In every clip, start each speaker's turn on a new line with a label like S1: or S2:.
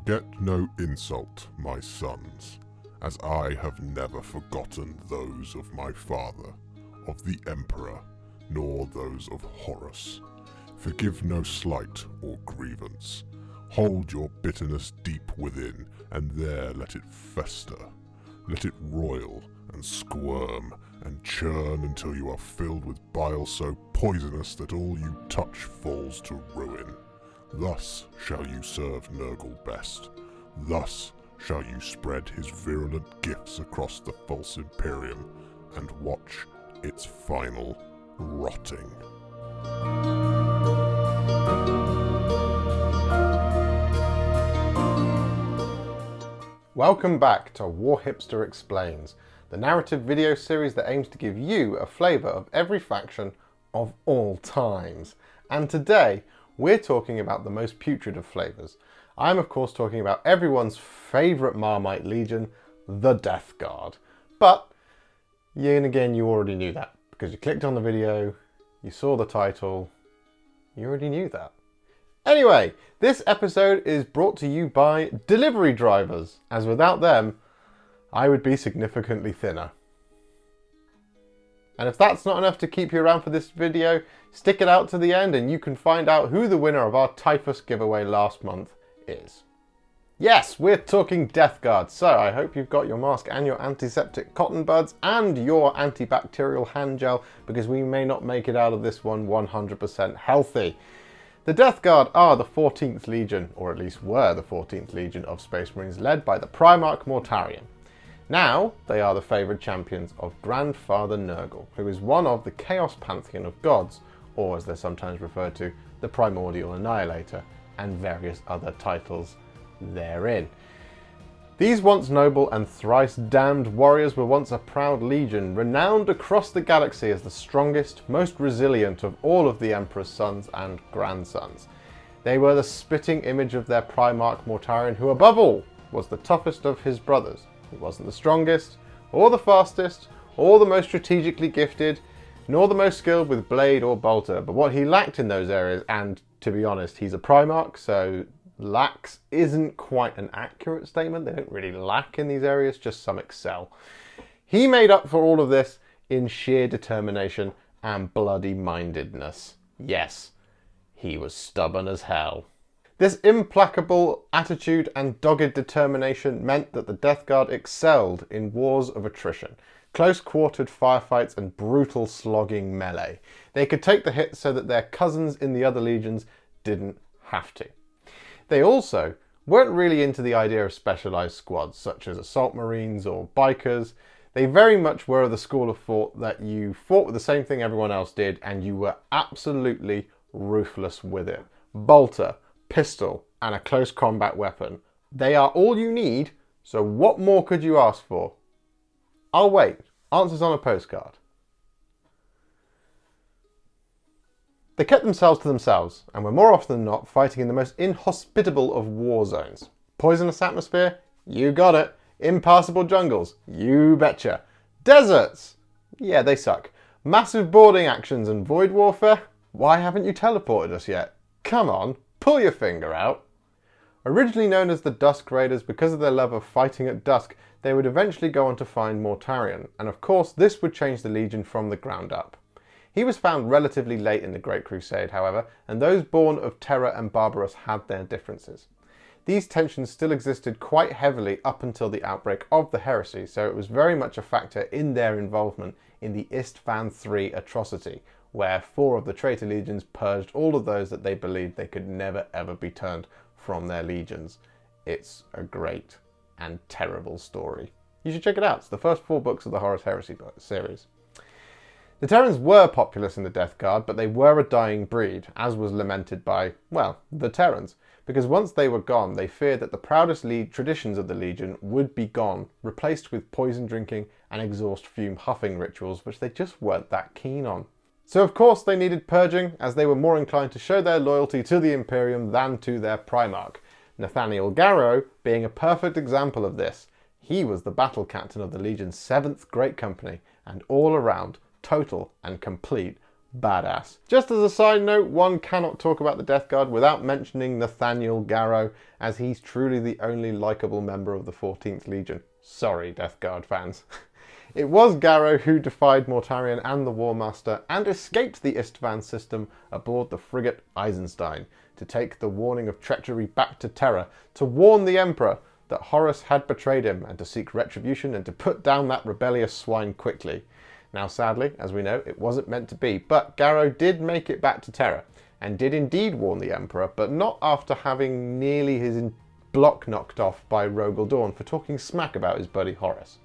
S1: Forget no insult, my sons, as I have never forgotten those of my father, of the Emperor, nor those of Horus. Forgive no slight or grievance. Hold your bitterness deep within, and there let it fester. Let it roil and squirm and churn until you are filled with bile so poisonous that all you touch falls to ruin. Thus shall you serve Nurgle best. Thus shall you spread his virulent gifts across the false Imperium and watch its final rotting.
S2: Welcome back to Warhipster Explains, the narrative video series that aims to give you a flavour of every faction of all times. And today, we're talking about the most putrid of flavours. I'm of course talking about everyone's favourite Marmite Legion, the Death Guard. But, yet again, you already knew that, because you clicked on the video, you saw the title, you already knew that. Anyway, this episode is brought to you by delivery drivers, as without them, I would be significantly thinner. And if that's not enough to keep you around for this video, stick it out to the end and you can find out who the winner of our Typhus giveaway last month is. Yes, we're talking Death Guard, so I hope you've got your mask and your antiseptic cotton buds and your antibacterial hand gel, because we may not make it out of this one 100% healthy. The Death Guard are the 14th Legion, or at least were the 14th Legion of Space Marines, led by the Primarch Mortarion. Now, they are the favoured champions of Grandfather Nurgle, who is one of the Chaos Pantheon of gods, or as they're sometimes referred to, the Primordial Annihilator, and various other titles therein. These once noble and thrice damned warriors were once a proud legion, renowned across the galaxy as the strongest, most resilient of all of the Emperor's sons and grandsons. They were the spitting image of their Primarch Mortarion, who above all was the toughest of his brothers. He wasn't the strongest, or the fastest, or the most strategically gifted, nor the most skilled with blade or bolter, but what he lacked in those areas, and to be honest, he's a Primarch, so lacks isn't quite an accurate statement. They don't really lack in these areas, just some excel. He made up for all of this in sheer determination and bloody mindedness. Yes, he was stubborn as hell. This implacable attitude and dogged determination meant that the Death Guard excelled in wars of attrition, close-quartered firefights and brutal slogging melee. They could take the hits so that their cousins in the other legions didn't have to. They also weren't really into the idea of specialised squads, such as assault marines or bikers. They very much were of the school of thought that you fought with the same thing everyone else did and you were absolutely ruthless with it. Bolter, pistol, and a close combat weapon. They are all you need, so what more could you ask for? I'll wait. Answers on a postcard. They kept themselves to themselves, and were more often than not fighting in the most inhospitable of war zones. Poisonous atmosphere? You got it. Impassable jungles? You betcha. Deserts? Yeah, they suck. Massive boarding actions and void warfare? Why haven't you teleported us yet? Come on, pull your finger out. Originally known as the Dusk Raiders because of their love of fighting at dusk, they would eventually go on to find Mortarion, and of course this would change the Legion from the ground up. He was found relatively late in the Great Crusade, however, and those born of Terra and Barbarus had their differences. These tensions still existed quite heavily up until the outbreak of the heresy, so it was very much a factor in their involvement in the Istvan III atrocity, where 4 of the traitor legions purged all of those that they believed they could never ever be turned from their legions. It's a great and terrible story. You should check it out. It's the first 4 books of the Horus Heresy series. The Terrans were populous in the Death Guard, but they were a dying breed, as was lamented by, well, the Terrans, because once they were gone, they feared that the proudest traditions of the Legion would be gone, replaced with poison drinking and exhaust fume huffing rituals, which they just weren't that keen on. So of course they needed purging, as they were more inclined to show their loyalty to the Imperium than to their Primarch. Nathaniel Garrow being a perfect example of this. He was the battle captain of the Legion's 7th Great Company, and all around total and complete badass. Just as a side note, one cannot talk about the Death Guard without mentioning Nathaniel Garrow, as he's truly the only likeable member of the 14th Legion. Sorry, Death Guard fans. It was Garrow who defied Mortarion and the War Master and escaped the Istvan system aboard the frigate Eisenstein to take the warning of treachery back to Terra, to warn the Emperor that Horus had betrayed him and to seek retribution and to put down that rebellious swine quickly. Now sadly, as we know, it wasn't meant to be, but Garrow did make it back to Terra and did indeed warn the Emperor, but not after having nearly his block knocked off by Rogel Dawn for talking smack about his buddy Horus.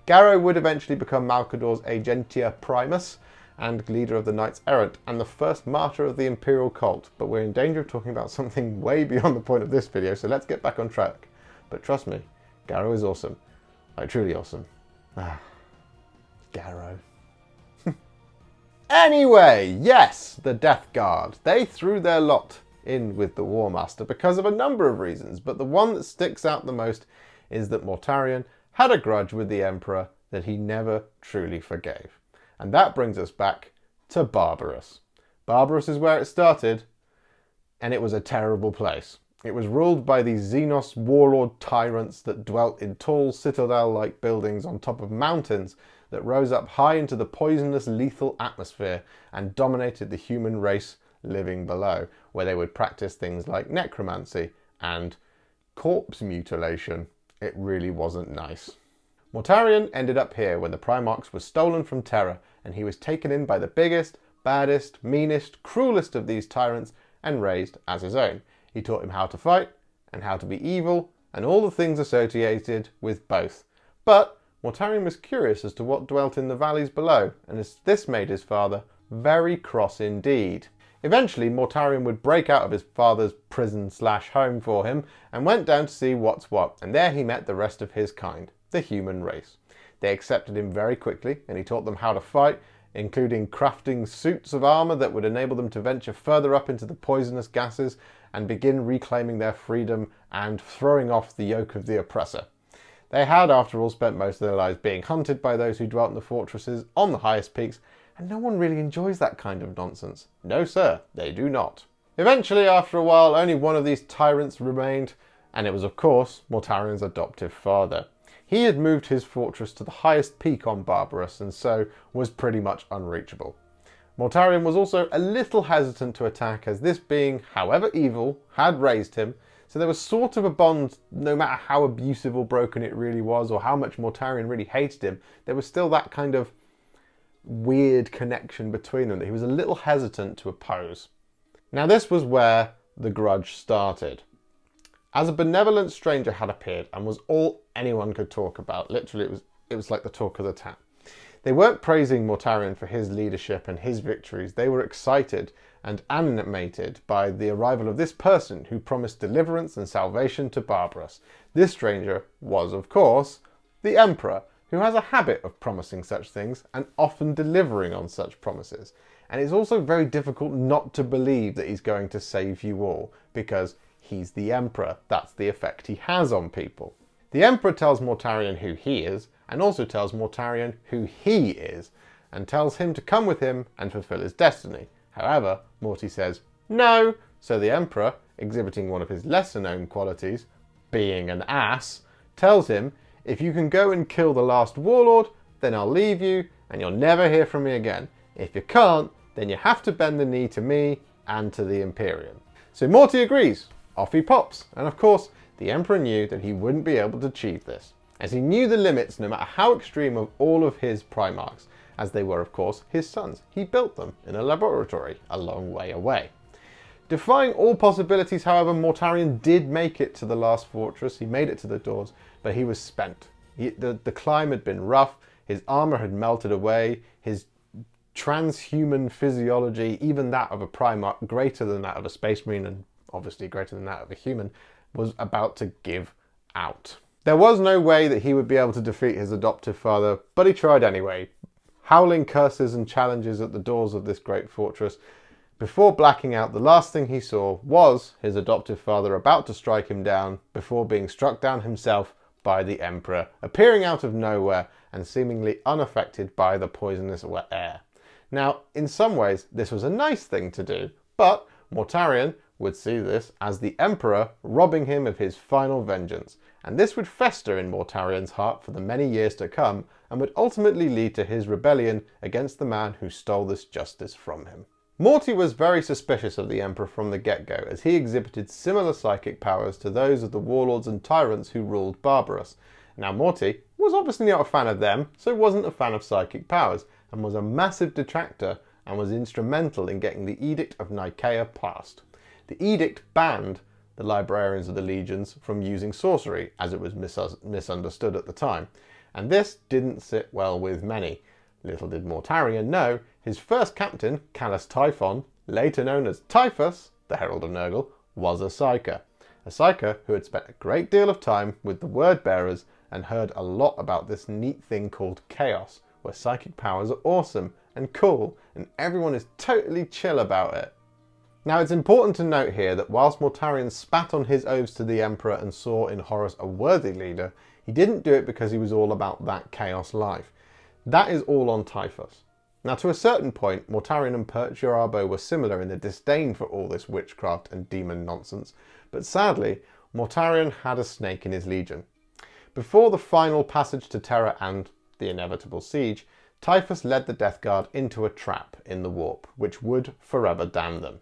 S2: Garrow would eventually become Malcador's Agentia Primus and leader of the Knights Errant and the first martyr of the Imperial cult, but we're in danger of talking about something way beyond the point of this video, so let's get back on track. But trust me, Garrow is awesome. Like, truly awesome. Garrow. Anyway, yes, the Death Guard. They threw their lot in with the War Master because of a number of reasons, but the one that sticks out the most is that Mortarion had a grudge with the Emperor that he never truly forgave. And that brings us back to Barbarus. Barbarus is where it started, and it was a terrible place. It was ruled by these Xenos warlord tyrants that dwelt in tall citadel-like buildings on top of mountains that rose up high into the poisonous, lethal atmosphere and dominated the human race living below, where they would practice things like necromancy and corpse mutilation. It really wasn't nice. Mortarion ended up here when the Primarchs was stolen from Terra, and he was taken in by the biggest, baddest, meanest, cruelest of these tyrants and raised as his own. He taught him how to fight and how to be evil and all the things associated with both. But Mortarion was curious as to what dwelt in the valleys below, and this made his father very cross indeed. Eventually, Mortarion would break out of his father's prison/home for him and went down to see what's what, and there he met the rest of his kind, the human race. They accepted him very quickly, and he taught them how to fight, including crafting suits of armour that would enable them to venture further up into the poisonous gases and begin reclaiming their freedom and throwing off the yoke of the oppressor. They had, after all, spent most of their lives being hunted by those who dwelt in the fortresses on the highest peaks, and no one really enjoys that kind of nonsense. No sir, they do not. Eventually, after a while, only one of these tyrants remained, and it was, of course, Mortarion's adoptive father. He had moved his fortress to the highest peak on Barbarus, and so was pretty much unreachable. Mortarion was also a little hesitant to attack, as this being, however evil, had raised him, so there was sort of a bond, no matter how abusive or broken it really was, or how much Mortarion really hated him, there was still that kind of weird connection between them that he was a little hesitant to oppose. Now this was where the grudge started. As a benevolent stranger had appeared and was all anyone could talk about, literally it was like the talk of the town. They weren't praising Mortarion for his leadership and his victories, they were excited and animated by the arrival of this person who promised deliverance and salvation to Barbarus. This stranger was, of course, the Emperor, who has a habit of promising such things and often delivering on such promises. And it's also very difficult not to believe that he's going to save you all, because he's the Emperor. That's the effect he has on people. The Emperor tells Mortarion who he is, and also tells Mortarion who he is, and tells him to come with him and fulfill his destiny. However, Morty says no, so the Emperor, exhibiting one of his lesser known qualities, being an ass, tells him, if you can go and kill the last warlord, then I'll leave you and you'll never hear from me again. If you can't, then you have to bend the knee to me and to the Imperium. So Morty agrees. Off he pops, and of course, the Emperor knew that he wouldn't be able to achieve this, as he knew the limits no matter how extreme of all of his Primarchs, as they were of course his sons. He built them in a laboratory a long way away. Defying all possibilities, however, Mortarion did make it to the last fortress. He made it to the doors, but he was spent. The climb had been rough, his armour had melted away, his transhuman physiology, even that of a Primarch, greater than that of a Space Marine and obviously greater than that of a human, was about to give out. There was no way that he would be able to defeat his adoptive father, but he tried anyway, howling curses and challenges at the doors of this great fortress. Before blacking out, the last thing he saw was his adoptive father about to strike him down before being struck down himself by the Emperor, appearing out of nowhere and seemingly unaffected by the poisonous air. Now, in some ways, this was a nice thing to do, but Mortarion would see this as the Emperor robbing him of his final vengeance, and this would fester in Mortarion's heart for the many years to come, and would ultimately lead to his rebellion against the man who stole this justice from him. Morty was very suspicious of the Emperor from the get-go, as he exhibited similar psychic powers to those of the warlords and tyrants who ruled Barbarus. Now Morty was obviously not a fan of them, so wasn't a fan of psychic powers, and was a massive detractor and was instrumental in getting the Edict of Nicaea passed. The edict banned the librarians of the legions from using sorcery, as it was misunderstood at the time, and this didn't sit well with many. Little did Mortarion know, his first captain, Callus Typhon, later known as Typhus, the Herald of Nurgle, was a psyker. A psyker who had spent a great deal of time with the word bearers and heard a lot about this neat thing called chaos, where psychic powers are awesome and cool and everyone is totally chill about it. Now it's important to note here that whilst Mortarion spat on his oaths to the Emperor and saw in Horus a worthy leader, he didn't do it because he was all about that chaos life. That is all on Typhus. Now to a certain point, Mortarion and Perturabo were similar in their disdain for all this witchcraft and demon nonsense, but sadly, Mortarion had a snake in his legion. Before the final passage to Terra and the inevitable siege, Typhus led the Death Guard into a trap in the warp, which would forever damn them.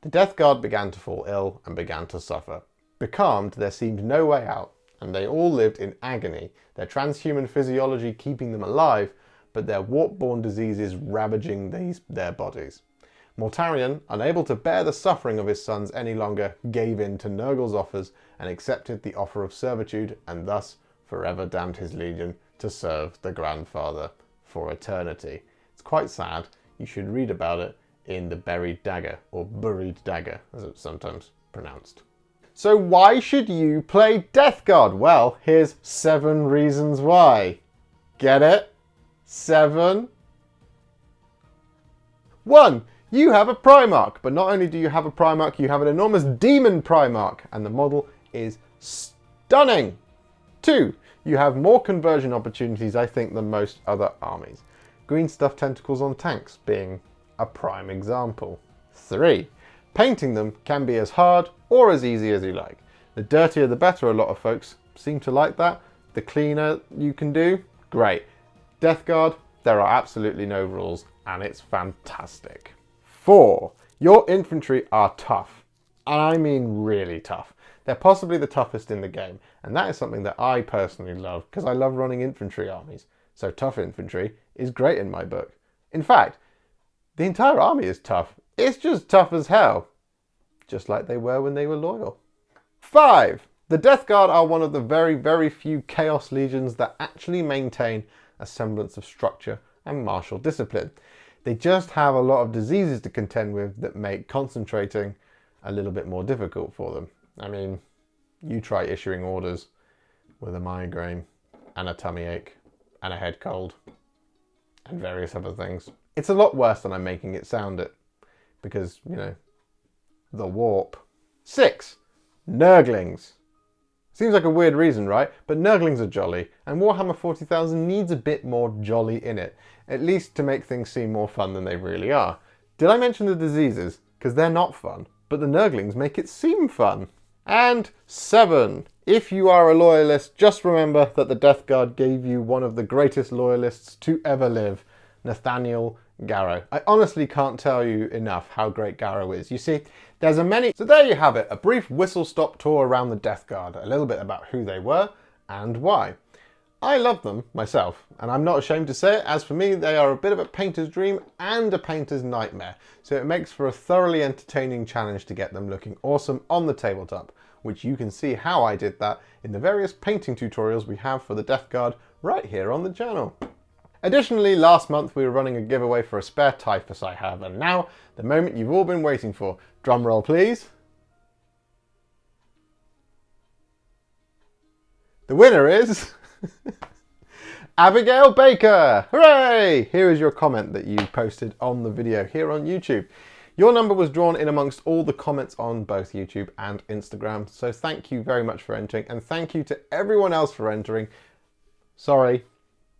S2: The Death Guard began to fall ill and began to suffer. Becalmed, there seemed no way out, and they all lived in agony, their transhuman physiology keeping them alive, but their warp-borne diseases ravaging their bodies. Mortarion, unable to bear the suffering of his sons any longer, gave in to Nurgle's offers and accepted the offer of servitude, and thus forever damned his legion to serve the Grandfather for eternity. It's quite sad. You should read about it in the Buried Dagger, or Buried Dagger, as it's sometimes pronounced. So why should you play Death Guard? Well, here's 7 reasons why. Get it? 7? 1. You have a Primarch, but not only do you have a Primarch, you have an enormous demon Primarch, and the model is stunning. 2. You have more conversion opportunities, I think, than most other armies. Green stuff tentacles on tanks being a prime example. 3. Painting them can be as hard or as easy as you like. The dirtier the better, a lot of folks seem to like that. The cleaner you can do, great. Death Guard, there are absolutely no rules, and it's fantastic. 4. Your infantry are tough, and I mean really tough. They're possibly the toughest in the game, and that is something that I personally love, because I love running infantry armies. So tough infantry is great in my book. In fact, the entire army is tough. It's just tough as hell. Just like they were when they were loyal. 5. The Death Guard are one of the very, very few Chaos Legions that actually maintain a semblance of structure and martial discipline. They just have a lot of diseases to contend with that make concentrating a little bit more difficult for them. I mean, you try issuing orders with a migraine and a tummy ache and a head cold and various other things. It's a lot worse than I'm making it sound it, because, you know, the warp. 6. Nurglings. Seems like a weird reason, right? But Nurglings are jolly, and Warhammer 40,000 needs a bit more jolly in it, at least to make things seem more fun than they really are. Did I mention the diseases? Because they're not fun, but the Nurglings make it seem fun. And 7. If you are a loyalist, just remember that the Death Guard gave you one of the greatest loyalists to ever live, Nathaniel Garrow. I honestly can't tell you enough how great Garrow is. You see, there's a many... So there you have it, a brief whistle-stop tour around the Death Guard, a little bit about who they were and why. I love them myself, and I'm not ashamed to say it, as for me they are a bit of a painter's dream and a painter's nightmare, so it makes for a thoroughly entertaining challenge to get them looking awesome on the tabletop, which you can see how I did that in the various painting tutorials we have for the Death Guard right here on the channel. Additionally, last month we were running a giveaway for a spare Typhus I have, and now, the moment you've all been waiting for. Drum roll please. The winner is... Abigail Baker! Hooray! Here is your comment that you posted on the video here on YouTube. Your number was drawn in amongst all the comments on both YouTube and Instagram, so thank you very much for entering, and thank you to everyone else for entering. Sorry,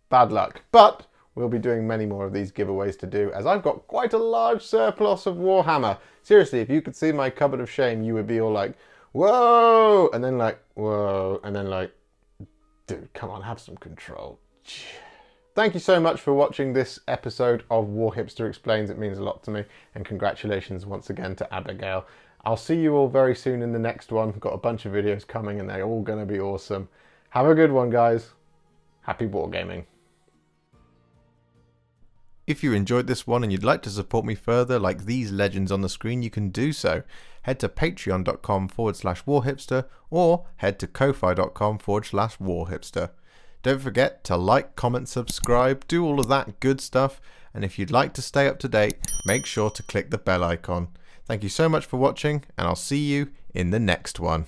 S2: bad luck. But we'll be doing many more of these giveaways to do, as I've got quite a large surplus of Warhammer. Seriously, if you could see my cupboard of shame, you would be all like, whoa, and then like, whoa, and then like, dude, come on, have some control. Thank you so much for watching this episode of Warhipster Explains. It means a lot to me, and congratulations once again to Abigail. I'll see you all very soon in the next one. I've got a bunch of videos coming and they're all going to be awesome. Have a good one, guys. Happy wargaming.
S3: If you enjoyed this one and you'd like to support me further like these legends on the screen, you can do so. Head to patreon.com/warhipster or head to ko-fi.com/warhipster. Don't forget to like, comment, subscribe, do all of that good stuff. And if you'd like to stay up to date, make sure to click the bell icon. Thank you so much for watching, and I'll see you in the next one.